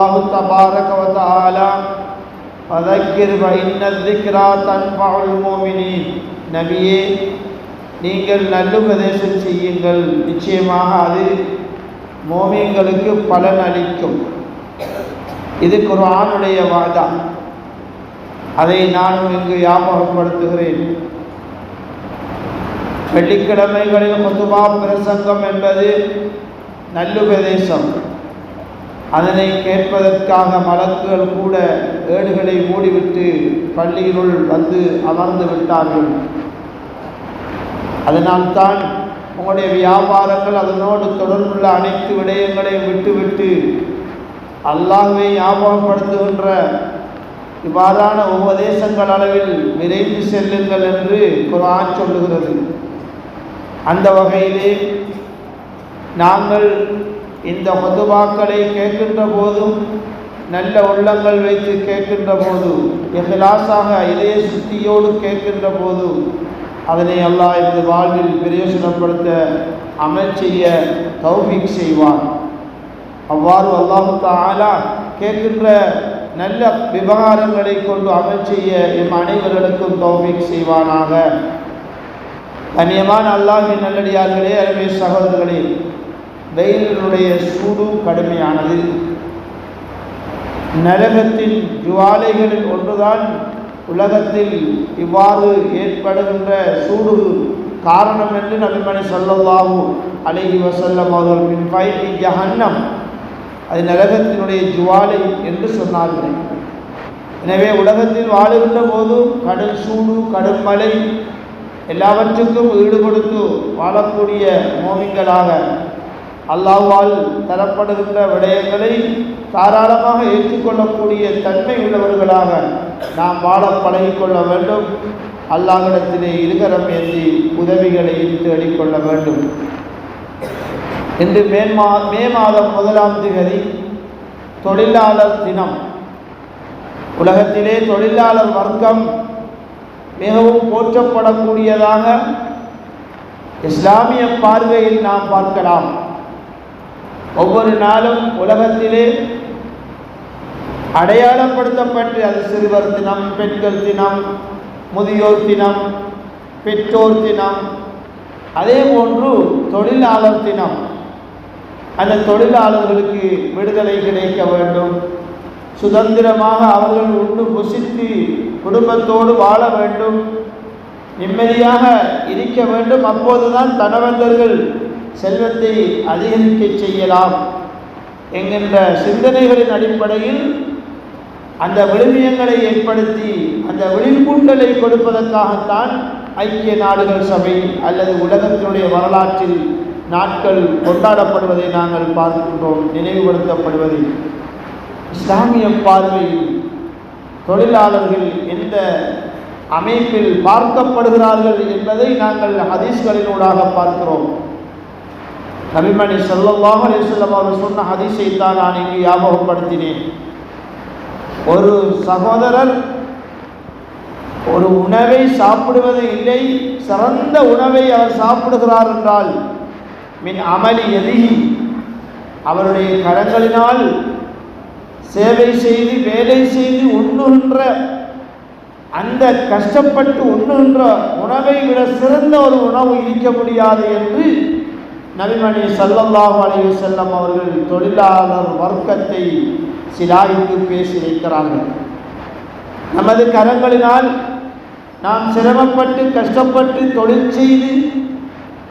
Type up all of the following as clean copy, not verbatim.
الله تبارك وتعالى فذكر فإن الذكرى تنفع المؤمنين. நபியே, நீங்கள் நல்லுபதேசம் செய்யுங்கள், நிச்சயமாக அது மோமின்களுக்கு பலன் அளிக்கும். இது குர்ஆனுடைய வாதா. அதை நானும் இங்கு ஞாபகப்படுத்துகிறேன். வெள்ளிக்கிழமைகளில் குதுபா பிரசங்கம் என்பது நல்லுபதேசம். அதனை கேட்பதற்காக மலக்குகள் கூட ஏடுகளை மூடிவிட்டு பள்ளியினுள் வந்து அமர்ந்து விட்டார்கள். அதனால்தான் உங்களுடைய வியாபாரங்கள் அதனோடு தொடர்புள்ள அனைத்து விடயங்களையும் விட்டுவிட்டு அல்லாஹ்வை ஞாபகப்படுத்துகின்ற இவ்வாறான உபதேசங்கள் அளவில் விரைந்து செல்லுங்கள் என்று குர்ஆன் சொல்லுகிறது. அந்த வகையிலே நாங்கள் இந்த குதுபாக்களை கேட்கின்ற போதும், நல்ல உள்ளங்கள் வைத்து கேட்கின்ற போது, இஹ்லாஸாக இதய சுத்தியோடு கேட்கின்ற போது அதனை அல்லாஹ் இந்த வாழ்வில் பிரயோஜனப்படுத்த அமல் செய்ய தௌஃபீக் செய்வார். அவ்வாறு அல்லாஹ் தஆலா கேட்கின்ற நல்ல விவகாரங்களை கொண்டு அமல் செய்ய எம் அனைவர்களுக்கும் தௌஃபீக் செய்வானாக. கண்ணியமான அல்லாஹ்வின் நல்லடியார்களே, அருமை சகோதரர்களே, வெயிலினுடைய சூடு கடுமையானது. நரகத்தின் ஜுவாலைகளில் ஒன்றுதான் உலகத்தில் இவ்வாறு ஏற்படுகின்ற சூடு காரணம் என்று நபிமணி ஸல்லல்லாஹு அலைஹி வஸல்லம் அவர்கள் மின் ஃபைஹி ஜஹன்னம், அது நரகத்தினுடைய ஜுவாலை என்று சொன்னார்கள். எனவே உலகத்தில் வாழுகின்ற போது கடும் சூடு, கடும் மழை எல்லாவற்றுக்கும் ஈடுபடுத்து வாழக்கூடிய மோமின்களாக அல்லாஹ்வால் தரப்படுகின்ற விடயங்களை தாராளமாக ஏற்றுக்கொள்ளக்கூடிய தன்மை உள்ளவர்களாக நாம் வாழ பழகிக்கொள்ள வேண்டும். அல்லாஹ்விடத்திலே இருகரம் ஏந்தி உதவிகளை தேடிக்கொள்ள வேண்டும். இன்று மே மாதம் 1ஆம் தேதி தொழிலாளர் தினம். உலகத்திலே தொழிலாளர் வர்க்கம் மிகவும் போற்றப்படக்கூடியதாக இஸ்லாமிய பார்வையில் நாம் பார்க்கலாம். ஒவ்வொரு நாளும் உலகத்திலே அடையாளப்படுத்தப்பட்டு, அது சிறுவர் தினம், பெண்கள் தினம், முதியோர் தினம், பெற்றோர் தினம், அதே போன்று தொழிலாளர் தினம். அந்த தொழிலாளர்களுக்கு விடுதலை கிடைக்க வேண்டும், சுதந்திரமாக அவர்கள் உண்டு புசித்து குடும்பத்தோடு வாழ வேண்டும், நிம்மதியாக இருக்க வேண்டும். அப்போதுதான் தனவந்தர்கள் செல்வத்தை அதிகரிக்க செய்யலாம் என்கின்ற சிந்தனைகளின் அடிப்படையில் அந்த விழுமியங்களை ஏற்படுத்தி அந்த விழிப்பூட்டலை கொடுப்பதற்காகத்தான் ஐக்கிய நாடுகள் சபை அல்லது உலகத்தினுடைய வரலாற்றில் நாட்கள் கொண்டாடப்படுவதை நாங்கள் பார்க்கின்றோம், நினைவுபடுத்தப்படுவதை. இஸ்லாமிய பார்வையில் தொழிலாளர்கள் எந்த அமைப்பில் பார்க்கப்படுகிறார்கள் என்பதை நாங்கள் ஹதீஸ்களினூடாக பார்க்கிறோம். நபிமணி ஸல்லல்லாஹு அலைஹி வஸல்லம் அவர்கள் சொன்ன ஹதீஸை தான் நான் இங்கு ஞாபகப்படுத்தினேன். ஒரு சகோதரர் ஒரு உணவை சாப்பிடுவது இல்லை, சிறந்த உணவை அவர் சாப்பிடுகிறார் என்றால் மின் அமலி யதிஹி, அவருடைய கரங்களினால் சேவை செய்து வேலை செய்து உண்ணுகின்ற அந்த கஷ்டப்பட்டு உண்ணுகின்ற உணவை விட சிறந்த ஒரு உணவு இருக்க முடியாது என்று நபிமணி ஸல்லல்லாஹு அலைஹி வஸல்லம் அவர்கள் தொழிலாளர் வர்க்கத்தை சிலாய்த்து பேசி வைக்கிறார்கள். நமது கரங்களினால் நாம் சிரமப்பட்டு கஷ்டப்பட்டு தொழில் செய்து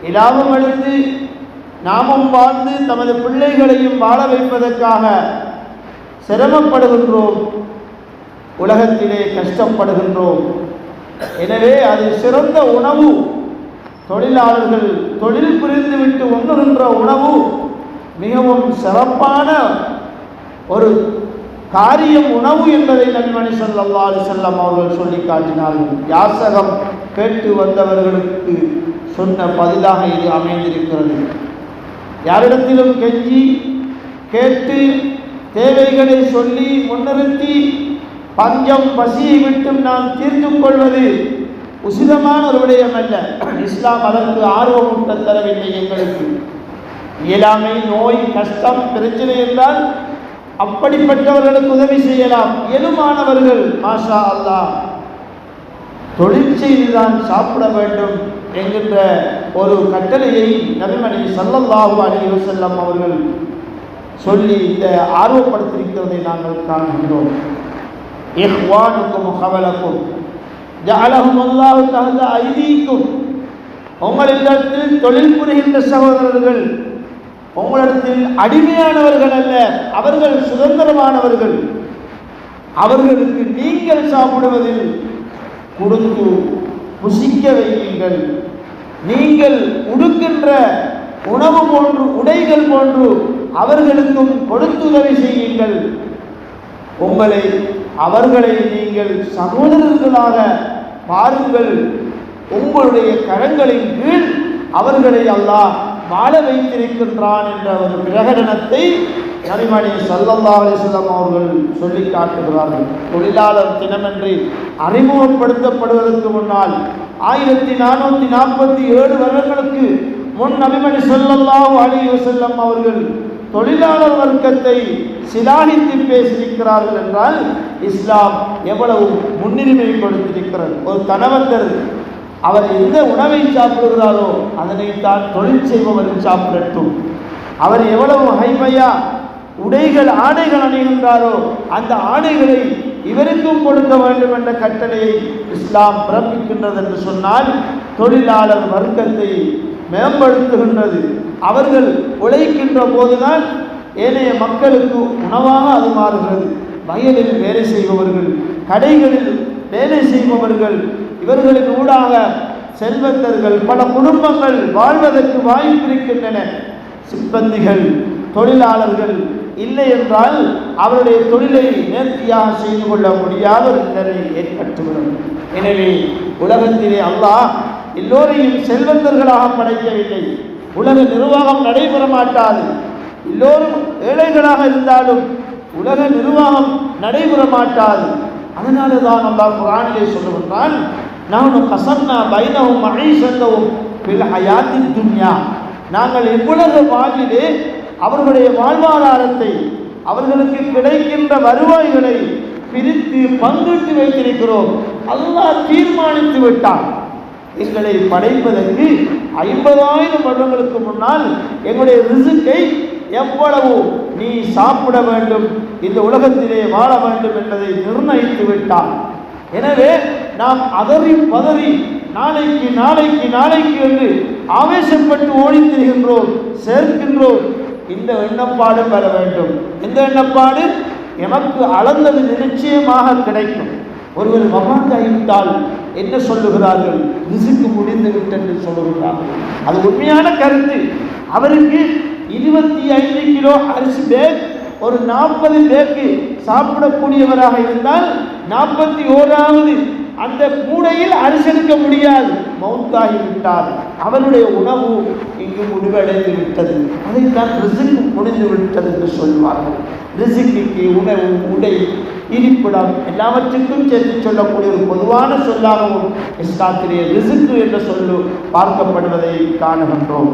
இலாபம் அடைந்து நாமும் வாழ்ந்து தமது பிள்ளைகளையும் வாழ வைப்பதற்காக சிரமப்படுகின்றோம், உலகத்திலே கஷ்டப்படுகின்றோம். எனவே அது சிறந்த உணவு. தொழிலாளர்கள் தொழில் புரிந்துவிட்டு உண்ணுகின்ற உணவு மிகவும் சிறப்பான ஒரு காரியம் உணவு என்பதை நபிமணி ஸல்லல்லாஹு அலைஹி வஸல்லம் அவர்கள் சொல்லி காட்டினார்கள். யாசகம் கேட்டு வந்தவர்களுக்கு சொன்ன பதிலாக இது அமைந்திருக்கிறது. யாரிடத்திலும் கெஞ்சி கேட்டு தேவைகளை சொல்லி முன்னிறுத்தி பஞ்சம் பசியை விட்டும் நாம் தீர்த்து கொள்வது உசிதமான ஒரு விடயம் அல்ல. இஸ்லாம் அதற்கு ஆர்வமூட்ட தரவில்லை. எங்களுக்கு இயலாமை, நோய், கஷ்டம், பிரச்சனை என்றால் அப்படிப்பட்டவர்களுக்கு உதவி செய்யலாம். இயலுமானவர்கள் மாஷா அல்லாஹ் தொழிற்செய்துதான் சாப்பிட வேண்டும் என்கின்ற ஒரு கட்டளையை நபிமணி ஸல்லல்லாஹு அலைஹி வஸல்லம் அவர்கள் சொல்லி இந்த ஆர்வப்படுத்தியிருக்கிறதை நாங்கள் காண்கின்றோம். இஹ்வானுக்கும் ஹவலக்கும் ஜஅலஹும் அல்லாஹு தஹத ஐதீக்கும், உங்களிடத்தில் தொழில் புரிகின்ற சகோதரர்கள் உங்களிடத்தில் அடிமையானவர்கள் அல்ல, அவர்கள் சுதந்திரமானவர்கள். அவர்களுக்கு நீங்கள் சாப்பிடுவதில் கொடுத்து புசிக்க வையுங்கள். நீங்கள் உடுக்கின்ற உணவு போன்று உடைகள் போன்று அவர்களுக்கும் கொடுத்துதவி செய்யுங்கள். அவர்களை நீங்கள் சகோதரர்களாக பாருங்கள். உங்களுடைய கரங்களின் கீழ் அவர்களை அல்லாஹ் வாழ வைத்திருக்கின்றான் என்ற ஒரு பிரகடனத்தை நபிமணி ஸல்லல்லாஹு அலைஹி வஸல்லம் அவர்கள் சொல்லி காட்டுகிறார்கள். தொழிலாளர் தினமென்று அறிமுகப்படுத்தப்படுவதற்கு முன்னால் 1447 வருடங்களுக்கு முன் நபிமணி ஸல்லல்லாஹு அலைஹி வஸல்லம் அவர்கள் தொழிலாளர் வர்க்கத்தை சிலாகித்து பேசியிருக்கிறார்கள் என்றால் இஸ்லாம் எவ்வளவு முன்னுரிமை கொடுத்திருக்கிறது. ஒரு தனவந்தர் அவர் எந்த உணவை சாப்பிடுகிறாரோ அதனைத்தான் தொழில் செய்பவர்கள் சாப்பிடட்டும். அவர் எவ்வளவு ஹைமையா ஆடைகள் அணிகின்றாரோ அந்த ஆடைகளை இவருக்கும் கொடுக்க வேண்டும் என்ற கட்டளையை இஸ்லாம் பிறப்பிக்கின்றது என்று சொன்னால் தொழிலாளர் வர்க்கத்தை மேம்படுத்துகின்றது. அவர்கள் உழைக்கின்ற போதுதான் ஏனைய மக்களுக்கு உணவாக அது மாறுகிறது. வயலில் வேலை செய்பவர்கள், கடைகளில் வேலை செய்பவர்கள், இவர்களுக்கு ஊடாக செல்வந்தர்கள், பல குடும்பங்கள் வாழ்வதற்கு வாய்ப்பிருக்கின்றன. சிப்பந்திகள், தொழிலாளர்கள் இல்லை என்றால் அவருடைய தொழிலை நேர்த்தியாக செய்து கொள்ள முடியாத ஒரு நிலை ஏற்பட்டுவிடும். எனவே உலகத்திலே அல்லாஹ் எல்லோரையும் செல்வந்தர்களாக படைக்கவில்லை. உலக நிர்வாகம் நடைபெற மாட்டாது. எல்லோரும் ஏழைகளாக இருந்தாலும் உலக நிர்வாகம் நடைபெற மாட்டாது. அதனால தான் அல்லாஹ் குர்ஆனிலே சொல்லுகின்றான், நஹ்னு கஸம்னா பைனஹும் மஈஷத்தஹும் ஃபில் ஹயாத்தித் துன்யா, நாங்கள் இவ்வுலக வாழ்விலே அவர்களுடைய வாழ்வாதாரத்தை, அவர்களுக்கு கிடைக்கின்ற வருவாய்களை பிரித்து பங்கிட்டு வைத்திருக்கிறோம். அல்லாஹ் தீர்மானித்து விட்டான். எங்களை படைப்பதற்கு 50,000 வருடங்களுக்கு முன்னால் எங்களுடைய ரிஸ்கை எவ்வளவு நீ சாப்பிட வேண்டும், இந்த உலகத்திலே வாழ வேண்டும் என்பதை நிர்ணயித்து விட்டான். எனவே நாம் அதறி பதறி நாளைக்கு நாளைக்கு நாளைக்கு என்று ஆவேசப்பட்டு ஓடித் திரிகின்றோம், சேர்க்கின்றோம். இந்த எண்ணப்பாடு வர வேண்டும். இந்த எண்ணப்பாடு எனக்கு அளந்தது நிச்சயமாக கிடைக்கும். ஒருவர் வஃபாத்தாகிவிட்டால் என்ன சொல்லுகிறார்கள்? ரிஸ்க் முடிந்து விட்டென்று சொல்லுகிறார்கள். அது உண்மையான கருத்து. அவருக்கு 25 கிலோ அரிசி பேக், ஒரு 40 பேக்கு சாப்பிடக்கூடியவராக இருந்தால் 41வது அந்த கூடையில் அரிசி எடுக்க முடியாது, மௌத்தாகிவிட்டார். அவருடைய உணவு இங்கு முடிவடைந்து விட்டது. அதைத்தான் ரிஸ்க் முடிந்து விட்டது என்று சொல்வார்கள். ரிஸ்க்கு உணவு, உடை, இருப்பிடம் எல்லாவற்றுக்கும் சேர்த்து சொல்லக்கூடிய ஒரு பொதுவான சொல்லாகவும் இஸ்லாத்திலே ரிஸ்க் என்ற சொல்லு பார்க்கப்படுவதை காணுகின்றோம்.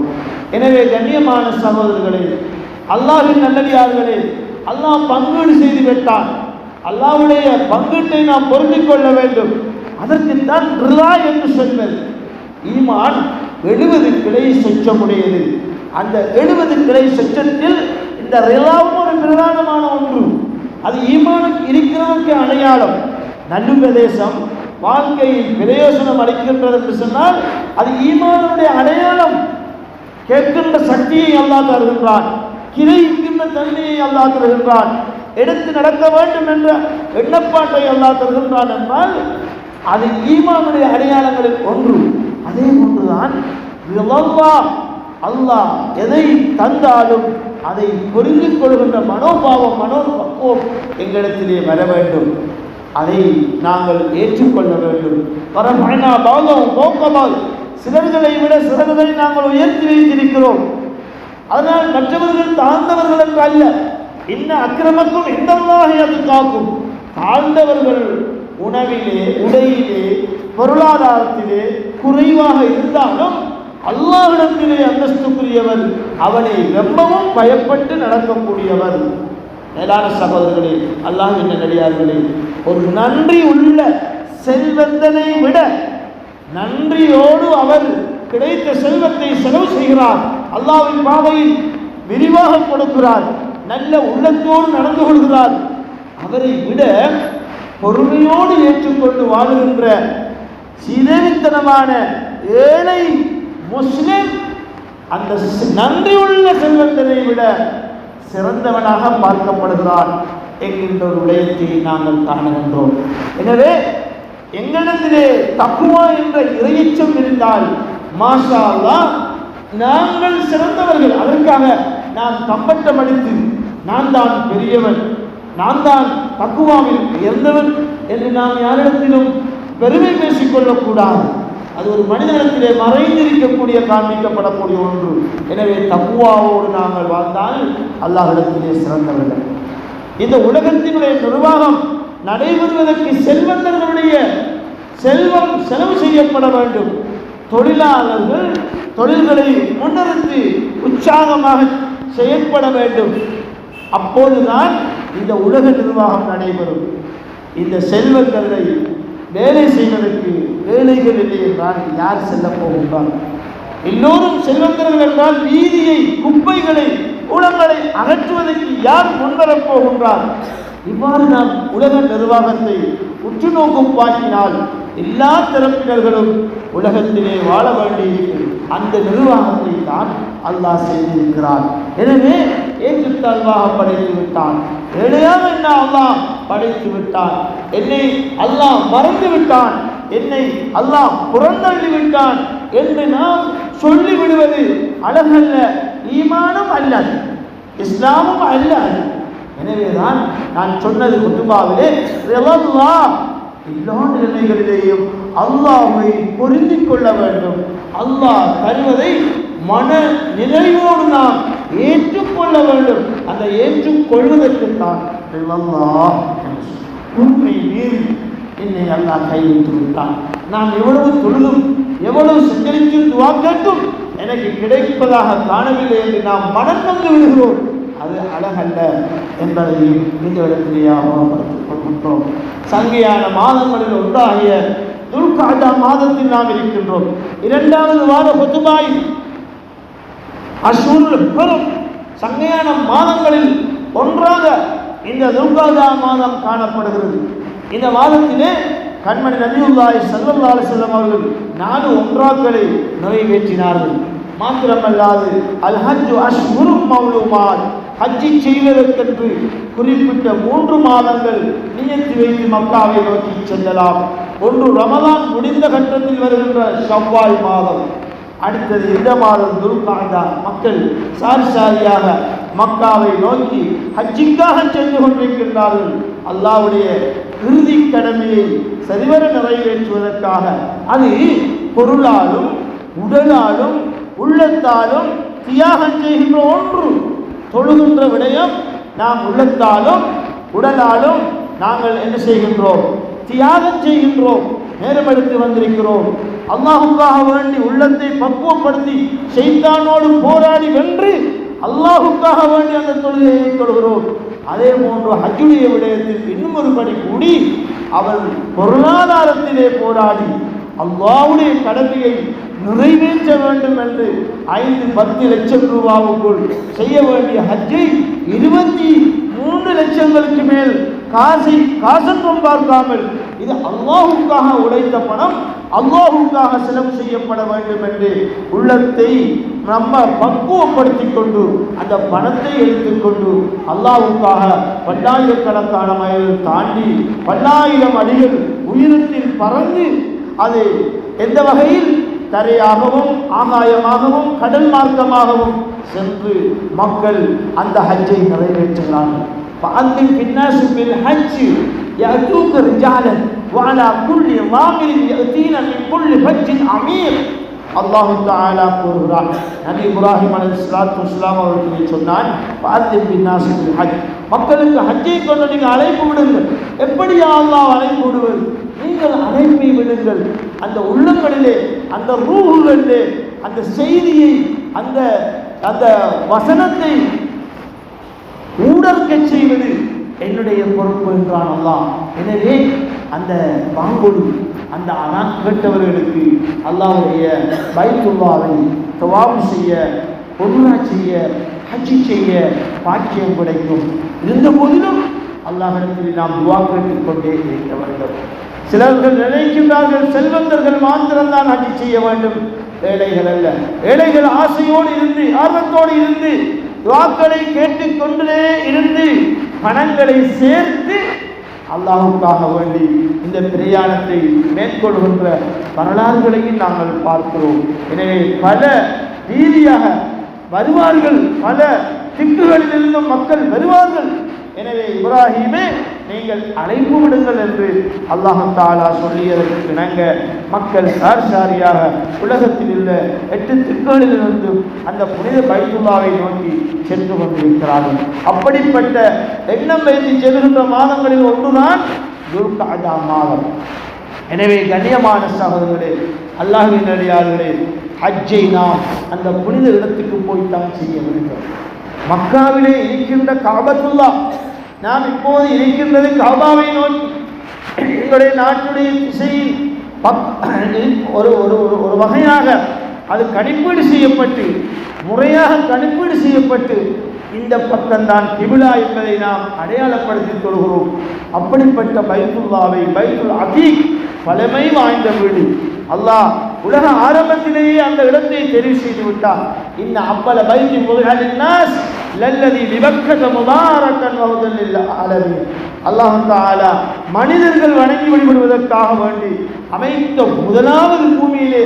எனவே கண்ணியமான சகோதரர்களே, அல்லாஹ்வின் நல்லடியார்களே, அல்லாஹ் பங்கீடு செய்து விட்டான். அல்லாஹ்வுடைய பங்கீட்டை நாம் பொருந்திக் கொள்ள வேண்டும். அதற்குத்தான் ரிலா என்று சொல்வது. ஈமான் 70 கிளை சொச்சமுடையது. அந்த 70 கிளை சொச்சத்தில் இந்த ரிலாவும் ஒரு பிரதானமான ஒன்று. அது ஈமானுக்கு இருக்கிறதற்கு அடையாளம். நல்லுபதேசம் வாழ்க்கையில் பிரயோசனம் அளிக்கின்றது என்று சொன்னால் அது ஈமானுடைய அடையாளம். கேட்கின்ற சக்தியை அல்லாஹ் தருகின்றான், கிரைக்கின்ற தன்மையை அல்லாஹ் தருகின்றான், எடுத்து நடக்க வேண்டும் என்ற எண்ணப்பாட்டை அல்லாஹ் தருகின்றான் என்றால் அது ஈமானுடைய அடையாளங்களில் ஒன்று. அதே ஒன்றுதான் அல்லாஹ் எதை தந்தாலும் அதை புரிந்து கொள்கின்ற மனோபாவம், மனோபக்குவம் எங்களிடத்திலே வர வேண்டும். அதை நாங்கள் ஏற்றுக்கொள்ள வேண்டும். பரமனா பாவம் போக்கமால் சிலர்களை விட சிலர்களை நாங்கள் உயர்த்தி வைத்திருக்கிறோம். அதனால் மற்றவர்கள் தாழ்ந்தவர்கள் என்று அல்ல. இன்ன அக்கிரமக்கும் இந்தல்லாஹி அத்காக்கும், தாழ்ந்தவர்கள் உணவிலே, உடையிலே, பொருளாதாரத்திலே குறைவாக இருந்தாலும் அல்லாஹ்விடத்திலே அந்தஸ்துக்குரியவர், அவனை ரொம்பவும் பயப்பட்டு நடக்கக்கூடியவர். மேலான சகோதரர்களே, அல்லாஹ்வின் நல்லடியார்களே, ஒரு நன்றி உள்ள செல்வந்தனை விட நன்றியோடு அவர் கிடைத்த செல்வத்தை செலவு செய்கிறார், அல்லாஹ்வின் பாதையில் விரிவாக கொடுக்கிறார், நல்ல உள்ளத்தோடு நடந்து கொள்கிறார், அவரை விட பொறுமையோடு ஏற்றுக்கொண்டு வாழுகின்ற சீதேவித்தனமான ஏழை முஸ்லிம் அந்த நன்றியுள்ள செல்வந்தனை விட சிறந்தவனாக பார்க்கப்படுகிறான் என்கின்ற ஒரு விடயத்தை நாங்கள் காணுகின்றோம். எனவே எங்களிடத்திலே தக்குவா என்ற இறையச்சம் இருந்தால் மாஷா அல்லாஹ் நாங்கள் சிறந்தவர்கள். அதற்காக நான் தம்பட்டம் அடித்து நான் தான் பெரியவன், நான் தான் தக்குவாவில் உயர்ந்தவன் என்று நாம் யாரிடத்திலும் பெருமை பேசிக்கொள்ளக்கூடாது. அது ஒரு மனிதனிடத்திலே மறைந்திருக்கக்கூடிய காண்பிக்கப்படக்கூடிய ஒன்று. எனவே தக்குவாவோடு நாங்கள் வாழ்ந்தால் அல்லாஹ்விடத்திலே சிறந்தவர்கள். இந்த உலகத்தினுடைய நிர்வாகம் நடைபெறுவதற்கு செல்வந்தர்களுடைய செல்வம் செலவு செய்யப்பட வேண்டும். தொழிலாளர்கள் தொழில்களை முன்னிறுத்தி உற்சாகமாக செயல்பட வேண்டும். அப்போதுதான் இந்த உலக நிர்வாகம் நடைபெறும். இந்த செல்வந்தர்களை வேலை செய்வதற்கு வேலைகள் இல்லை என்றால் யார் செல்ல போகின்றார்? எல்லோரும் செல்வந்தர்கள் என்றால் வீதியை, குப்பைகளை, குளங்களை அகற்றுவதற்கு யார் முன்வரப் போகின்றார்? இவ்வாறு நாம் உலக நிர்வாகத்தை உற்று நோக்கும் பாக்கினால் எல்லா தரப்பினர்களும் உலகத்திலே வாழ வேண்டியிருக்கிறது. அந்த நிர்வாகத்தை தான் அல்லாஹ் செய்திருக்கிறார். எனவே ஏற்றுத்தாழ்வாக படைத்து விட்டான், ஏழையாக என்ன அல்லாஹ் படைத்து விட்டான், என்னை அல்லாஹ் மறந்து விட்டான், என்னை அல்லாஹ் புறந்தள்ளி விட்டான் என்று நாம் சொல்லிவிடுவது அழகல்ல, ஈமானும் அல்ல, இஸ்லாமும் அல்ல. எனவேதான் நான் சொன்னது குத்துபாவிலே எல்லா நிலைகளிலேயும் அல்லாஹ்வை பொருந்திக் கொள்ள வேண்டும். அல்லாஹ் தருவதை மன நிறைவோடு நாம் ஏற்றுக்கொள்ள வேண்டும். அந்த ஏற்றுக்கொள்வதற்குத்தான் உண்மை மீறி என்னை அல்லாஹ் கைவிட்டு விட்டான். நாம் எவ்வளவு தொழுதும் எவ்வளவு சஞ்சரித்து துவா கேட்டும் எனக்கு கிடைப்பதாக காணவில்லை என்று நாம் மனம் வந்து விடுகிறோம். அது அழகல்ல என்பதையும் இந்த இடத்திலேயே ஆவணப்படுத்திக் கொள்கின்றோம். சங்கையான மாதங்களில் ஒன்றாகிய துல்காதா மாதத்தில் நாம் இருக்கின்றோம். இரண்டாவது வார ஹுத்பாய் அஷ்ஹுருல் ஹுரும் சங்கையான மாதங்களில் ஒன்றாக இந்த துல்காதா மாதம் காணப்படுகிறது. இந்த மாதத்திலே கண்மணி நபியுல்லாஹி ஸல்லல்லாஹு அலைஹி வஸல்லம் அவர்கள் 4 உம்ராக்களை நிறைவேற்றினார்கள். மாத்திரமல்லாது அல் ஹஜ்ஜு அஷ்ஹுரும் மௌலூமாத், ஹஜ்ஜி செய்வதற்கென்று குறிப்பிட்ட 3 மாதங்கள் நியத்து வைத்து மக்காவை நோக்கி செல்லலாம். ஒன்று ரமலான் முடிந்த கட்டத்தில் வருகின்ற ஷவ்வால் மாதம், அடுத்தது இந்த மாதம் துல்காதா. மக்கள் சாரி சாரியாக மக்காவை நோக்கி ஹஜ்ஜிக்காக சென்று கொண்டிருக்கின்றார்கள். அல்லாஹ்வுடைய இறுதி கடமையை சரிவர நிறைவேற்றுவதற்காக. அது பொருளாலும் உடலாலும் உள்ளத்தாலும் தியாகம் செய்கின்ற ஒன்று. தொழுகின்ற விடயம் நாம் உள்ளத்தாலும் உடலாலும் நாங்கள் என்ன செய்கின்றோம்? தியாகம் செய்கின்றோம். நேரம் எடுத்து வந்திருக்கிறோம். அல்லாஹுக்காக வேண்டி உள்ளத்தை பக்குவப்படுத்தி ஷைத்தானோடு போராடி வென்று அல்லாஹுக்காக வேண்டி அந்த தொழுகையை தொழுகிறோம். அதே போன்று ஹஜ்ஜுடைய விடயத்தில் இன்னும் ஒரு படி கூடி அவர் பொருளாதாரத்திலே போராடி அல்லாஹ்வுடைய கடமையை நிறைவேற்ற வேண்டும் என்று 5-10 லட்சம் ரூபாவுக்குள் செய்ய வேண்டிய ஹஜ்ஜை 23 லட்சங்களுக்கு மேல் காசென்றும் பார்க்காமல் இது அல்லாஹுக்காக உழைத்த பணம், அல்லாஹுக்காக செலவு செய்யப்பட வேண்டும் என்று உள்ளத்தை நம்ம பக்குவப்படுத்திக் கொண்டு அந்த பணத்தை எடுத்துக்கொண்டு அல்லாஹுக்காக பல்லாயிரக்கணக்கான மைல் தாண்டி 10,000 அடிகள் உயிரத்தில் பறந்து அது எந்த வகையில் தரையாகவும் ஆகாயமாகவும் கடல் மார்க்கமாகவும் சென்று மக்கள் அந்த ஹஜ்ஜை நிறைவேற்றுகிறார்கள். فأذن في الناس بالحج يأتوك رجالا وعلى كل ضامر يأتين من كل فج عميق. அல்லாஹ் தஆலா கூறுகிறார், நபி இப்ராஹிம் அலைஹிஸ்ஸலாத்து வஸ்ஸலாம் அவர்கள் சொன்னான், فأذن في الناس بالحج, மக்களுக்கு ஹஜ்ஜை கொண்டு நீங்கள் அழைப்பு விடுங்கள். எப்படி அல்லாஹ் அழைப்பு விடுவது? நீங்கள் அழைப்பை விடுங்கள். அந்த உள்ளங்களிலே, அந்த ரூஹுகளிலே அந்த செய்தியை, அந்த வசனத்தை ஊடற்க செய்வது என்னுடைய பொறுப்பு என்றான் அல்லாஹ். எனவே அந்த பாங்கொடு அந்த அனான் கேட்டவர்களுக்கு அல்லாஹ்வுடைய பைத்துல்லாவை தவாப் செய்ய, உம்ரா செய்ய, ஹஜ் செய்ய பாக்கியம் கிடைக்கும். இருந்த போதிலும் அல்லாஹ்விடத்தில் நாம் துஆ கேட்டுக் கொண்டே இருக்க வேண்டும். சிலர்கள் நினைக்கின்றார்கள் செல்வந்தர்கள் மாத்திரம்தான் ஹஜ் செய்ய வேண்டும். ஏழைகள் அல்ல. ஏழைகள் ஆசையோடு இருந்து, ஆர்வத்தோடு இருந்து, துஆக்களை கேட்டுக்கொண்டே இருந்து, பணங்களை சேர்த்து அல்லாஹ்வுக்காக வேண்டி இந்த பிரயாணத்தை மேற்கொள்கின்ற வரலாறுகளையும் நாங்கள் பார்க்கிறோம். எனவே பல ரீதியாக வருவார்கள், பல திக்குகளிலிருந்தும் மக்கள் வருவார்கள். எனவே இப்ராஹீமே நீங்கள் அழைப்பு விடுங்கள் என்று அல்லாஹ் தஆலா சொல்லியதற்கு இணங்க மக்கள் சாரியாக உலகத்தில் உள்ள 8 திக்குகளிலிருந்து அந்த புனித பைத்துல்லாவை நோக்கி சென்று கொண்டிருக்கிறார்கள். அப்படிப்பட்ட எண்ணம் வைத்து செல்கின்ற மாதங்களில் ஒன்றுதான் துல்கஅதா மாதம். எனவே கண்ணியமான சகோதரர்களே, அல்லாஹ்வின் அடியார்களே, ஹஜ்ஜை நாம் அந்த புனித இடத்துக்கு போய்த்தான் செய்ய வேண்டும். மக்காவிலே இருக்கின்ற காபத்துல்லா, நாம் இப்போது இருக்கின்றது காபாவை நோக்கி. எங்களுடைய நாட்டுடைய திசையில் ஒரு வகையாக அது கணிப்பீடு செய்யப்பட்டு, முறையாக கணிப்பீடு செய்யப்பட்டு இந்த பக்கம்தான் கிபிலா என்பதை நாம் அடையாளப்படுத்திக் கொள்கிறோம். அப்படிப்பட்ட பைத்துல்லாவை, பைத்துல் அதீக், பழமை வாய்ந்த வீடு. அல்லாஹ் உலக ஆரம்பத்திலேயே அந்த இடத்தை தெரிவு செய்து விட்டார். இன்ன அவ்வள பைத்தி முதுகலின் நாஸ் லல்லதி விபக்கத முபாரக்கன் வஹுதல் லில் ஆலமீன். அல்லாஹ் தஆலா மனிதர்கள் வணங்கி வழிபடுவதற்காக வேண்டி அமைத்த முதலாவது பூமியிலே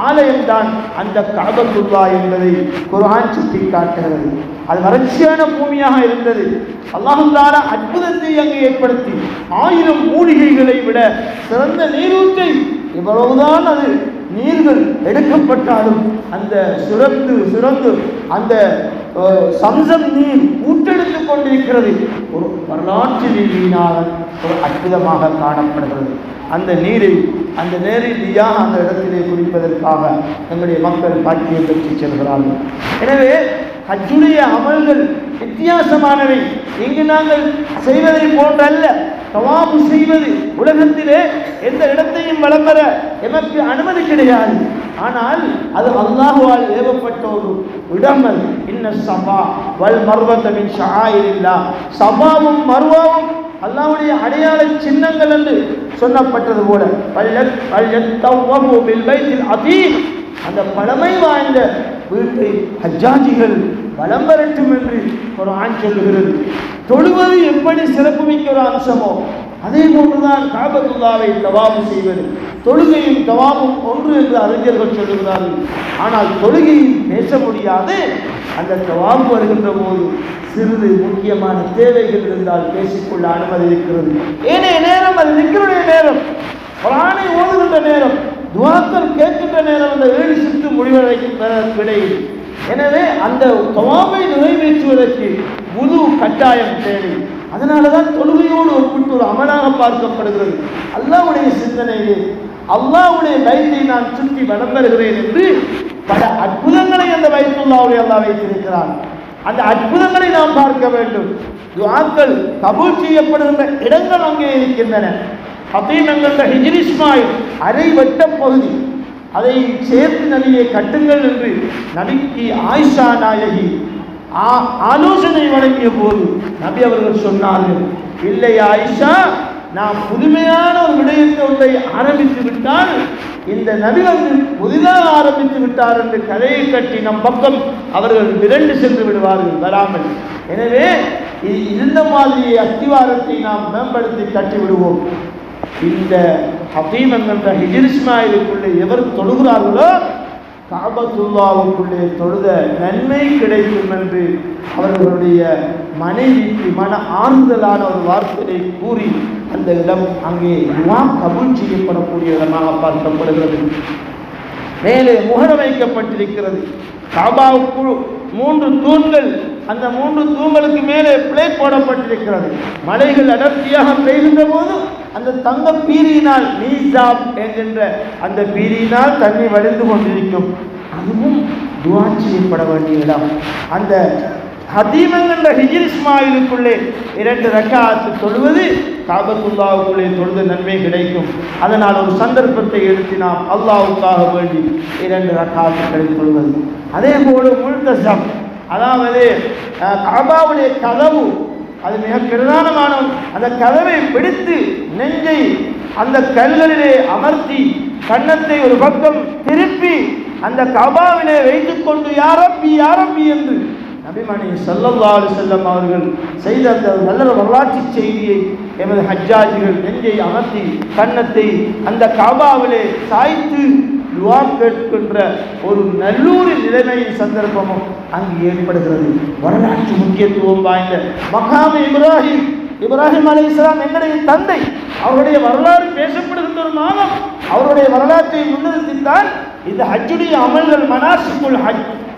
ஆலயம்தான் அந்த கஅபத்துல்லா என்பதை குர்ஆன் சுட்டிக்காட்டுகிறது. அது வறட்சியான பூமியாக இருந்தது. அல்லாஹ் தஆலா அற்புதத்தை அங்கே ஏற்படுத்தி 1000 மூலிகைகளை விட சிறந்த நீரூற்றை, இவ்வளவுதான் அது நீர்கள் எடுக்கப்பட்டாலும் அந்த சுரந்து அந்த சம்சம் நீர் ஊற்றெடுத்துக் கொண்டிருக்கிறது. ஒரு வரலாற்று ரீதியினால ஒரு அற்புதமாக காணப்படுகிறது. அந்த நீரை அந்த நேரடியாக அந்த இடத்திலே குடிப்பதற்காக எங்களுடைய மக்கள் பாக்கியம் பெற்று செல்கிறார்கள். எனவே ஹஜ்ஜுடைய அமல்கள் வித்தியாசமானவை. இங்கு நாங்கள் செய்வதை போன்றல்ல. தவாப் செய்வது உலகத்திலே எந்த இடத்தையும் வலம் பெற எமக்கு அனுமதி கிடையாது. ஆனால் அது அல்லாஹ்வால் ஏவப்பட்ட ஒரு இடமல். இன்ன ஸஃபா வல் மர்வத மின் ஷஆயிரில்லாஹ். ஸஃபாவும் மர்வாவும் அல்லாஹ்வுடைய அடையாள சின்னங்கள் என்று சொல்லப்பட்டது போல வல்யத்தவஃபு பில் பைத்தில் அதீக், அந்த பழமை வாய்ந்த வீட்டை ஹஜ்ஜாஜிகள் வலம் வரட்டும் என்று குர்ஆன் சொல்லுகிறது. தொழுவது எப்படி சிறப்புமிக்க ஒரு அம்சமோ அதே போன்றுதான் காபத்துல்லாவை தவாப் செய்வது. தொழுகையும் தவாபும் ஒன்று என்று அறிஞர்கள் சொல்லுகிறார்கள். ஆனால் தொழுகையில் பேச முடியாது. அந்த தவாப் வருகின்ற போது சிறிது முக்கியமான தேவைகள் இருந்தால் பேசிக்கொள்ள அனுமதி இருக்கிறது. ஏனைய நேரம் அது திக்ருடைய நேரம், குர்ஆனை ஓதுகின்ற நேரம், துஆக்கள் கேட்கின்ற நேரம், அந்த 7 சுற்று முடிவடையும். எனவே அந்த தவாபை நிறைவேற்றுவதற்கு wudu கட்டாயம் தேவை. அதனாலதான் தொழுகையோடு ஒப்பிட்டு ஒரு அமலாக பார்க்கப்படுகிறது. அல்லாஹ்வுடைய சிந்தனையிலே அல்லாஹ்வுடைய பைத்தை நான் சுற்றி வலம் பெறுகிறேன் என்று பல அற்புதங்களை அந்த பைத்துல்லாஹ்வுடைய அல்லாஹ் வைத்திருக்கிறார். அந்த அற்புதங்களை நாம் பார்க்க வேண்டும். துஆக்கள் கபூல் செய்யப்படுகின்ற இடங்கள் அங்கே இருக்கின்றன. ஹதீம் என்கின்ற ஹிஜ்ர் இஸ்மாயில் அரை வட்ட பகுதி, அதை சேர்த்து நபியை கட்டுங்கள் என்று நபிக்கு ஆயிஷா நாயகி ஆலோசனை வழங்கிய போது நபி அவர்கள் சொன்னார்கள், இல்லை ஆயிஷா, நாம் புதுமையான ஒரு விடயத்தை ஒன்றை ஆரம்பித்து விட்டால் இந்த நபி வந்து புதிதாக ஆரம்பித்து விட்டார் என்று கதையை கட்டி நம் பக்கம் அவர்கள் விரண்டு சென்று விடுவார்கள் வராமல். எனவே இந்த மாதிரி அத்திவாரத்தை நாம் மேம்படுத்தி கட்டி விடுவோம். இந்த ஹதீம் என்கின்ற ஹிஜ்ர் இஸ்மாயிலுக்குள்ளே எவர் தொழுகிறார்களோ காபத்துல்லாவுக்குள்ளே தொழுத நன்மை கிடைக்கும் என்று அவர்களுடைய மனைவிக்கு மன ஆறுதலான ஒரு வார்த்தையை கூறி அந்த இடம் அங்கே துஆ கபூல் செய்யப்படக்கூடிய இடமாக பார்க்கப்படுகிறது. மேலே முகரம் வைக்கப்பட்டிருக்கிறது. காபாவுக்கு 3 தூண்கள், அந்த 3 தூண்களுக்கு மேலே பிளேட் போடப்பட்டிருக்கிறது. மலைகள் அடர்த்தியாக பெய்கின்ற போது அந்த தங்க பீரியினால், மீசாப் என்கின்ற அந்த பீரியினால் தண்ணி வடிந்து கொண்டிருக்கும். அதுவும் துஆ செய்யப்பட வேண்டிய இடம். அந்த ஹதீம் என்கின்ற ஹிஜ்ர் இஸ்மாயிலுக்குள்ளே 2 ரக்காத் தொழுவது காபத்துல்லாவுக்குள்ளே தொழுது நன்மை கிடைக்கும். அதனால் ஒரு சந்தர்ப்பத்தை எடுத்து நாம் அல்லாஹ்வுக்காக வேண்டி 2 ரக்காத்துகளை தொழுவது. அதே போல முல்தஸம், அதாவது காபாவுடைய கதவு, அது மிக பிரதானமான அந்த கதவை பிடித்து நெஞ்சை அந்த கல்களிலே அமர்த்தி கன்னத்தை ஒரு பக்கம் திருப்பி அந்த காபாவிலே வைத்துக் கொண்டு யா ரப்பி யா ரப்பி என்று நபிமணி ஸல்லல்லாஹு அலைஹி வஸல்லம் அவர்கள் செய்த அந்த நல்ல வரலாற்று செய்தியை எமது ஹஜ்ஜாஜிகள் நெஞ்சை அமர்த்தி கன்னத்தை அந்த காபாவிலே சாய்த்து துஆ கேட்கின்ற ஒரு நல்லூர் நிலைமையின் சந்தர்ப்பமும் அங்கு ஏற்படுகிறது. வரலாற்று முக்கியத்துவம் வாய்ந்த மகாம் இப்ராஹிம் அலைஹிஸ்ஸலாம் எங்களுடைய தந்தை, அவருடைய வரலாறு பேசப்படுகின்ற ஒரு மாதம். அவருடைய வரலாற்றை முன்னிறுத்தித்தான் இந்த ஹஜ்ஜுடைய அமல்கள், மனாசிக்குல்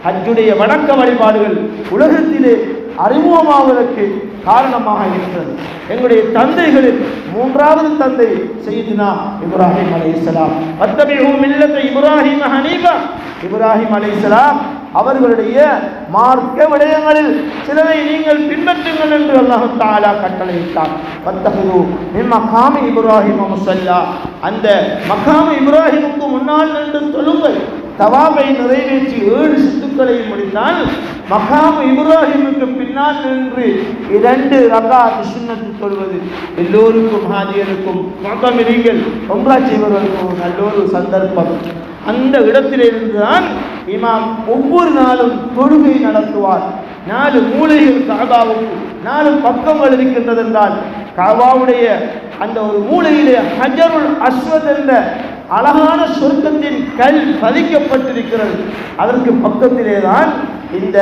ஹஜ்ஜுடைய வணக்க வழிபாடுகள் உலகத்திலே அறிமுகமாவதற்கு காரணமாக இருக்கிறது. எங்களுடைய தந்தைகளில் 3வது தந்தை சையதுனா இப்ராஹிம் அலைஹிஸ்ஸலாம். வத்தபிஉ மில்லத இப்ராஹிம் ஹனீஃபா. இப்ராஹிம் அலைஹிஸ்ஸலாம் அவர்களுடைய மார்க்க விடயங்களில் சிலரை நீங்கள் பின்பற்றுங்கள் என்று அல்லாஹ் தஆலா கட்டளையிட்டார். வத்தஹு மின் மகாமி இப்ராஹிம் முஸல்லா. அந்த மகாமி இப்ராஹிமுக்கு முன்னால் நின்று தொழுங்கள். தவாபை நிறைவேற்றி 7 சுத்துக்களை முடித்தால் மகாம் இப்ராஹிமுக்கு பின்னால் நின்று 2 ரகாத் சுன்னத்து தொழுவது எல்லோருக்கும், ஹாஜியருக்கும், முஅத்தமிரீங்கள் உம்ரா செய்பவர்களுக்கும் நல்ல ஒரு சந்தர்ப்பம். அந்த இடத்திலிருந்துதான் இமாம் ஒவ்வொரு நாளும் தொழுகை நடத்துவார். 4 மூலைகள் காபாவுக்கு 4 பக்கங்கள் இருக்கின்றது என்றால் காபாவுடைய அந்த ஒரு மூலையிலே ஹஜருல் அஸ்வத் என்ற அழகான சொர்க்கத்தின் கல் பதிக்கப்பட்டிருக்கிறது. அதற்கு பக்கத்திலே தான் இந்த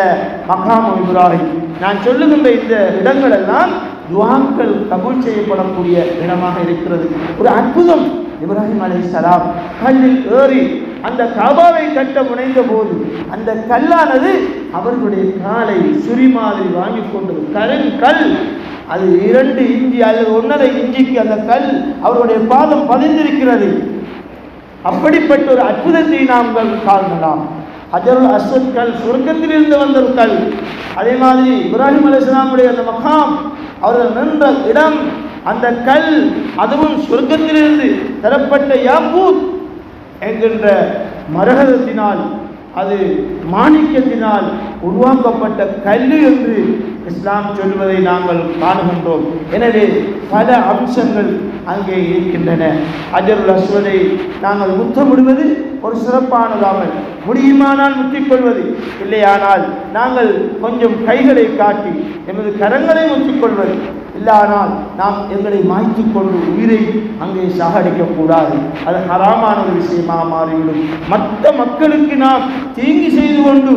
மகாம் இப்ராஹிம். நான் சொல்லுகின்ற இந்த இடங்கள் எல்லாம் துஆக்கள் கபூல் செய்யப்படக்கூடிய இடமாக இருக்கிறது. ஒரு அற்புதம். இப்ராஹிம் அலைஹிஸ்ஸலாம் கல்லில் ஏறி அந்த காபாவை கட்ட முனைந்த போது அந்த கல்லானது அவர்களுடைய காலை சுரி மாதிரி வாங்கி கொண்டது. கல் அது 2 இஞ்சி அல்லது 1.5 இஞ்சிக்கு அந்த கல் அவருடைய பாதம் பதிந்திருக்கிறது. அப்படிப்பட்ட ஒரு அற்புதத்தை நாம் காணலாம். ஹஜருல் அஸ்வத் கல் சொர்க்கத்திலிருந்து வந்த ஒரு கல். அதே மாதிரி இப்ராஹிம் அலைஹிஸ்ஸலாமுடைய அந்த மகாம் அவர்கள் நின்ற இடம், அந்த கல் அதுவும் சொர்க்கத்திலிருந்து தரப்பட்ட யாக்கூத் என்கின்ற மரகதத்தினால், அது மாணிக்கத்தினால் உருவாக்கப்பட்ட கல் என்று இஸ்லாம் சொல்வதை நாங்கள் காணுகின்றோம். எனவே பல அம்சங்கள் அங்கே இருக்கின்றன. ஹஜருல் அஸ்வதை நாங்கள் முத்தமிடுவது ஒரு சிறப்பானதாமல், முடியுமானால் முத்திக்கொள்வது, இல்லையானால் நாங்கள் கொஞ்சம் கைகளை காட்டி எமது கரங்களை முத்திக்கொள்வது, இல்லானால் நாம் எங்களை மாய்த்து கொண்டு உயிரை அங்கே சாகடிக்கக்கூடாது. அது ஹராமான ஒரு விஷயமாக மாறிவிடும். மற்ற மக்களுக்கு நாம் தீங்கு செய்து கொண்டு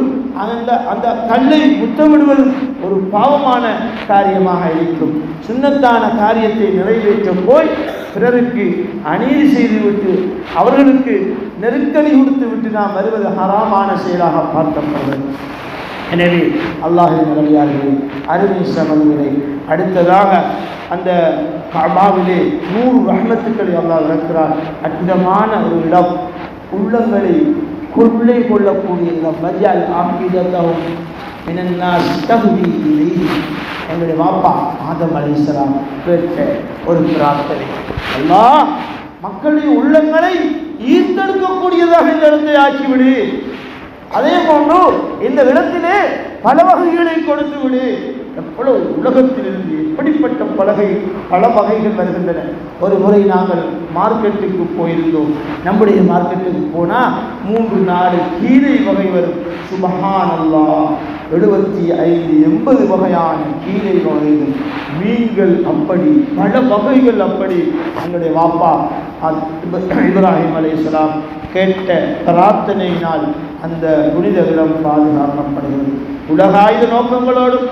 அந்த கல்லை முத்தமிடுவது ஒரு பாவமான காரியமாக இருக்கும். சுன்னத்தான காரியத்தை நிறைவேற்ற போய் பிறருக்கு அநீதி செய்துவிட்டு அவர்களுக்கு நெருக்கடி கொடுத்து விட்டு நாம் வருவது ஹராமான செயலாக பார்க்கப்படுகிறது. எனவே அல்லாஹ்வின் நல்லடியார்களே, அருமை சகோதரர்களே, அடுத்ததாக அந்த காபாவிலே 100 ரஹ்மத்துக்களை அல்லாஹ் இறக்கிறார். அற்புதமான ஒரு இடம், உள்ளங்களை கொள்ளை கொள்ளக்கூடிய இடம். வஜ்அல் ஆஃபிதத்தஹும் மினன்னாஸ் தஹ்தி இலைஹி. எங்களுடைய வாப்பா ஆதம் அலைஹிஸ்ஸலாம் கேட்ட ஒரு பிரார்த்தனை. அல்லாஹ் மக்களுடைய உள்ளங்களை ஈர்த்தெடுக்கக்கூடியதாக இந்த இடத்தை ஆக்கிவிடு. அதே போன்று இந்த இடத்திலே பல வகைகளை கொடுத்து விடு. எவ்வளவு உலகத்திலிருந்து எப்படிப்பட்ட பல வகைகள் வருகின்றன. ஒரு முறை நாங்கள் மார்க்கெட்டுக்கு போயிருந்தோம். நம்முடைய மார்க்கெட்டுக்கு போனால் 3-4 கீரை வகை வரும். சுப்ஹானல்லாஹ், 75-80 வகையான கீரை வகைகள், மீன்கள் அப்படி, பல வகைகள் அப்படி. எங்களுடைய வாப்பா இப்ராஹிம் அலைஹிஸ்ஸலாம் கேட்ட பிரார்த்தனையினால் அந்த புனித இடம் பாதுகாக்கப்படுகிறது. உலகாயுத நோக்கங்களோடும்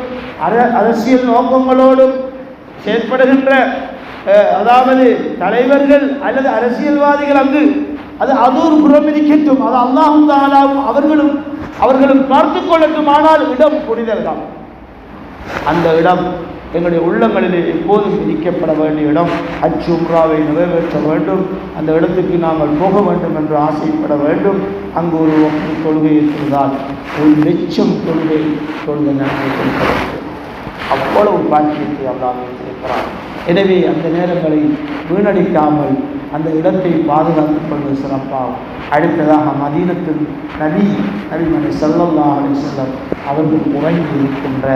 அரசியல் நோக்கங்களோடும் செயற்படுகின்ற அதாவது தலைவர்கள் அல்லது அரசியல்வாதிகள் அங்கு அது ஒரு புறம் இருக்கட்டும், அது அல்லாஹ் தஆலாவும் அவர்களும் பார்த்து கொள்ளட்டும். ஆனால் இடம் புனிதர் தான். அந்த இடம் எங்களுடைய உள்ளங்களிலே எப்போதும் விதிக்கப்பட வேண்டிய இடம் ஹஜ் உம்ராவை நிறைவேற்ற வேண்டும். அந்த இடத்துக்கு நாங்கள் போக வேண்டும் என்று ஆசைப்பட வேண்டும். அங்கு ஒரு தொழுகை இருக்கிறதால் 1,00,000 தொழுகை நன்மை கொடுக்க வேண்டும். அவ்வளவு பாக்கியத்தை அல்லாஹ் வைத்திருக்கிறார். எனவே அந்த நேரங்களை வீணடிக்காமல் அந்த இடத்தை பாதுகாத்துக் கொள்வது சிறப்பாகும். அடுத்ததாக மதீனத்தில் நபிமணி ஸல்லல்லாஹு அலைஹி வஸல்லம் அவர்கள் உறங்கி இருக்கின்ற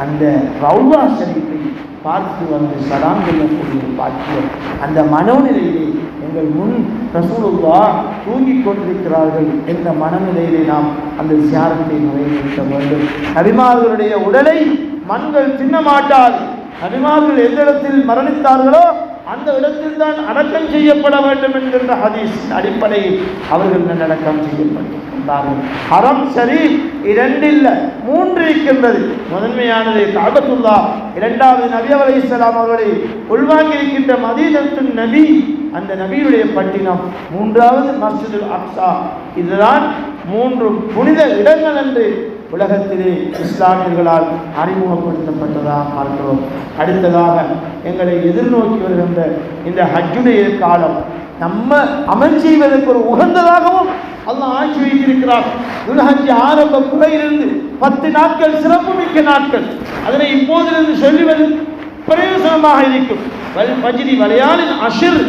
அந்த ரௌலா ஷரீஃபை பார்த்து வந்து சலாம் சொல்லக்கூடிய பாக்கியம். அந்த மனோநிலையிலே எங்கள் முன் ரசூலுல்லாஹ் தூங்கிக் கொண்டிருக்கிறார்கள் என்ற மனநிலையிலே நாம் அந்த ஜியாரத்தை நிறைவேற்ற வேண்டும். நபிமார்களுடைய உடலை மண்கள் தின்ன மாட்டார். நபிமார்கள் எந்த இடத்தில் மரணித்தார்களோ அந்த இடத்தில் தான் அடக்கம் செய்யப்பட வேண்டும் என்கின்ற ஹதீஸ் அடிப்படையில் அவர்கள் நல்லடக்கம் செய்யப்பட்டிருக்கின்றார்கள். ஹரம் ஷரீஃப் 2 இல்லை 3 இருக்கின்றது. முதன்மையானது கஅபத்துல்லாஹ், இரண்டாவது நபி அலைஹிஸ்ஸலாம் அவர்களை உள்வாங்கியிருக்கின்ற மதீனத்துன் நபி, அந்த நபியுடைய பட்டினம், மூன்றாவது மஸ்ஜிதுல் அக்ஸா. இதுதான் 3 புனித இடங்கள் என்று உலகத்திலே இஸ்லாமியர்களால் அறிமுகப்படுத்தப்பட்டதாக பார்க்கிறோம். அடுத்ததாக எங்களை எதிர்நோக்கி வருகின்ற இந்த ஹஜ்ஜுடைய காலம் நம்ம அமல் செய்வதற்கு ஒரு உகந்ததாகவும் அல்லாஹ் ஆட்சி வைத்திருக்கிறார். துல்ஹஜ் ஆரம்ப குறையிலிருந்து 10 நாட்கள் சிறப்பு மிக்க நாட்கள். அதனை இப்போதிலிருந்து சொல்லுவது பிரயோசனமாக இருக்கும். ஃபஜ்ரி வலையாலின் அஷ்ர்,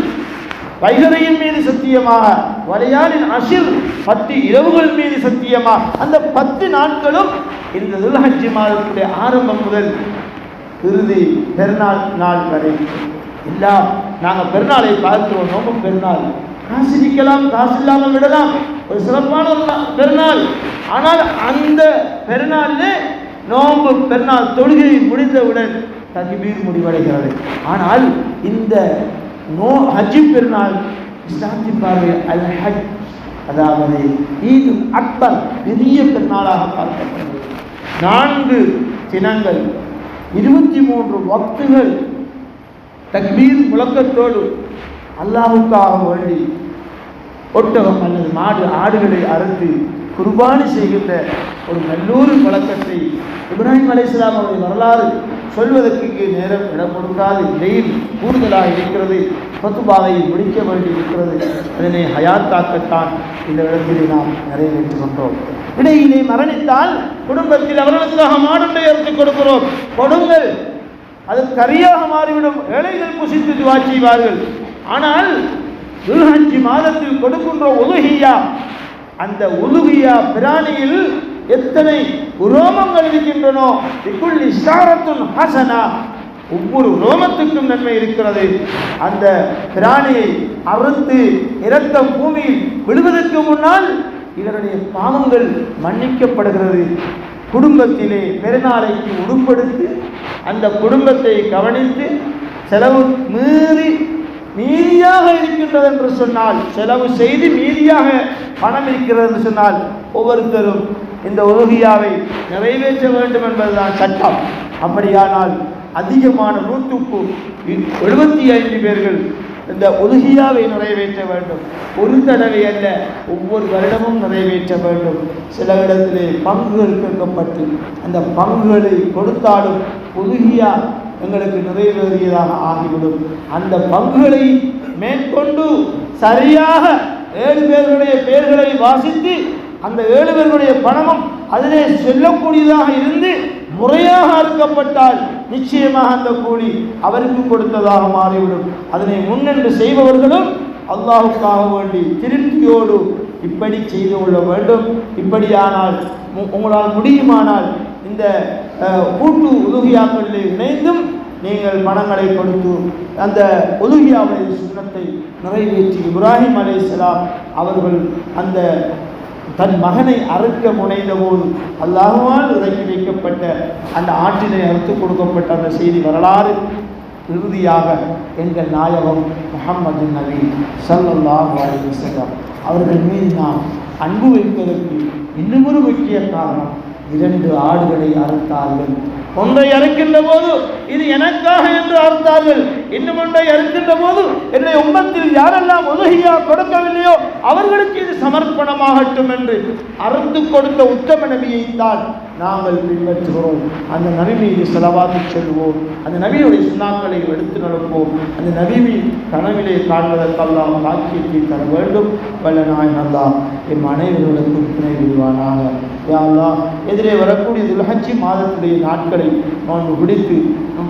வைகரையின் மீது சத்தியமாக, வலையாலின் அஷ்ர் 10 இரவுகள் மீது சத்தியமாக, அந்த 10 நாட்களும் இந்த துல்ஹஜ் மாதத்துடைய ஆரம்பம் முதல் இறுதி பெருநாள் நாள் வரை எல்லாம் நாங்கள் பெருநாளை பார்க்கிறோம். நோம்பு பெருநாள், காசு நிற்கலாம், காசு இல்லாமல் விடலாம், ஒரு சிறப்பான ஒரு பெருநாள். ஆனால் அந்த பெருநாளிலே நோம்பு பெருநாள் தொழுகை முடிந்தவுடன் தக்பீர் முடிவடைகிறது. ஆனால் இந்த ஹஜ் பெருநாள் இஸ்லாத்தின் பார்வை அல் ஹஜ், அதாவது ஈது அக்பர், பெரிய பெருநாளாக பார்க்கப்படுகிறது. 4 தினங்கள் 23 வக்துகள் தக்பீர் முழக்கத்தோடு அல்லாஹ்வுக்காக வேண்டி ஒட்டகம் அல்லது மாடு ஆடுகளை அறுத்து குர்பானி செய்கின்ற ஒரு நல்லூர் வழக்கத்தை இப்ராஹிம் அலைஹிஸ்ஸலாம் அவருடைய வரலாறு சொல்வதற்கு நேரம் இடம் கொடுக்காது. வெயில் கூடுதலாக இருக்கிறது, ஃபத்வாவை முடிக்க வேண்டி இருக்கிறது. அதனை ஹயாத்தாக்கத்தான் இந்த இடத்திலே நாம் நிறைவேற்றுகின்றோம். இடையிலே மரணித்தால் குடும்பத்தில் அவர்களுக்காக மாடண்டை அறுத்து கொடுக்கிறோம். கொடுங்கள், அது கரியாக மாறிவிடும். ஏழைகள் புசித்து துவா செய்வார்கள். ஆனால் துல்ஹஜ் மாதத்தில் கொடுக்கின்ற உலுஹியா, அந்த உலுஹியா பிராணியில் எத்தனை ரோமங்கள் இருக்கின்றனோ, இக்குள்ளி ஷாரத்துன் ஹசனா, ஒவ்வொரு ரோமத்துக்கும் நன்மை இருக்கிறது. அந்த பிராணியை அறுத்து இரத்தம் பூமியில் விழுவதற்கு முன்னால் இவருடைய பாவங்கள் மன்னிக்கப்படுகிறது. குடும்பத்திலே பெருநாளைக்கு உடுப்படுத்தி அந்த குடும்பத்தை கவனித்து செலவு மீதியாக இருக்கின்றது என்று சொன்னால், செலவு செய்து மீதியாக பணம் இருக்கிறது என்று சொன்னால், ஒவ்வொருத்தரும் இந்த உலுஹியாவை நிறைவேற்ற வேண்டும் என்பதுதான் சட்டம். அப்படியானால் அதிகமான 175 பேர்கள் இந்த உலுஹியாவை நிறைவேற்ற வேண்டும். ஒரு தடவை அல்ல, ஒவ்வொரு வருடமும் நிறைவேற்ற வேண்டும். சில இடத்திலே பங்குகள் கேட்கப்பட்டு அந்த பங்குகளை கொடுத்தாலும் உலுஹியா எங்களுக்கு நிறைவேறியதாக ஆகிவிடும். அந்த பங்குகளை மேற்கொண்டு சரியாக 7 பேர்களுடைய பெயர்களை வாசித்து அந்த 7 பேர்களுடைய பணமும் அதிலே செல்லக்கூடியதாக இருந்து முறையாக அறுக்கப்பட்டால் நிச்சயமாக அந்த கூலி அவருக்கு கொடுத்ததாக மாறிவிடும். அதனை முன்னென்று செய்பவர்களும் அல்லாஹுக்காக வேண்டி திருப்தியோடு இப்படி செய்து கொள்ள வேண்டும். இப்படியானால் உங்களால் முடியுமானால் இந்த கூட்டு உலுஹியாக்களிலே இணைந்தும் நீங்கள் பணங்களை கொடுத்து அந்த உலுஹியாவுடைய சுன்னத்தை நிறைவேற்றி இப்ராஹிம் அலைஹிஸ்ஸலாம் அவர்கள் அந்த தன் மகனை அறுக்க முனைந்த போது அல்லாஹ்வால் இறக்கி வைக்கப்பட்ட அந்த ஆற்றினை அறுத்து கொடுக்கப்பட்ட அந்த செய்தி வரலாறு இறுதியாக எங்கள் நாயகம் முஹம்மது நபி ஸல்லல்லாஹு அலைஹி வஸல்லம் அவர்கள் மீது நாம் அன்பு வைப்பதற்கு இன்னும் ஒரு முக்கிய காரணம், 2 ஆடுகளை அறுத்தார்கள். ஒன்றை அறுக்கின்ற போது இது எனக்காக என்று அறுத்தார்கள். இன்னும் ஒன்றை அறுக்கின்ற போது என்னுடைய உம்மத்தில் யாரெல்லாம் உலுஹியா கொடுக்கவில்லையோ அவர்களுக்கு இது சமர்ப்பணமாகட்டும் என்று அறுத்து கொடுத்த உத்தம நபியைத்தான் நாங்கள் பின்பற்றுகிறோம். அந்த நபி மீது ஸலவாத்து சொல்வோம், அந்த நபியுடைய சுன்னாக்களை எடுத்து நடப்போம். அந்த நபியை கனவிலே காண்பதற்கு அல்லாஹ் பாக்கியத்தை தர வேண்டும். வல்ல நாயன் அல்லாஹ் எம் அனைவர்களுக்கும் துணை புரிவானாக. யா அல்லாஹ், எதிரே வரக்கூடிய துல்ஹஜ் மாதத்துடைய நாட்களை நோன்பு பிடித்து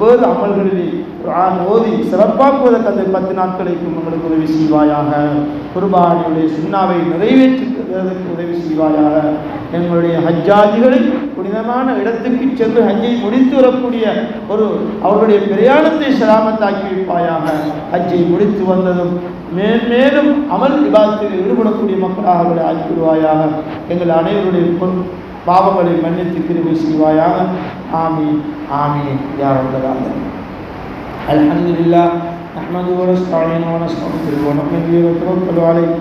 வேறு அமல்களிலே குர்ஆன் ஓதி சிறப்பாக்குவதற்கு அந்த 10 நாட்களுக்கும் எங்களுக்கு உதவி செய்வாயாக. குர்பானியுடைய சுன்னாவை நிறைவேற்றுவதற்கு உதவி செய்வாயாக. எங்களுடைய ஹஜ்ஜாஜிகளை புனிதமான இடத்துக்கு சென்று ஹஜ்ஜை முடித்து வரக்கூடிய அவர்களுடைய பிரயாணத்தை சலாமத்தாக்கி வைப்பாயாக. ஹஜ்ஜை முடித்து வந்ததும் மேலும் அமல் இபாதத்தில் ஈடுபடக்கூடிய மக்களாக அவர்களை ஆக்கிவிடுவாயாக. எங்கள் அனைவருடைய பாவங்களை மன்னித்து கிருபை செய்வாயாக. ஆமீன் ஆமீன் யா ரப்பல் ஆலமீன். அல்ஹம்துலில்லாஹ் நஹ்மதுஹு வ நஸ்தஈனுஹு வ நஸ்தக்ஃபிருஹு வ நு'மினு பிஹி வ நதவக்கலு அலைஹி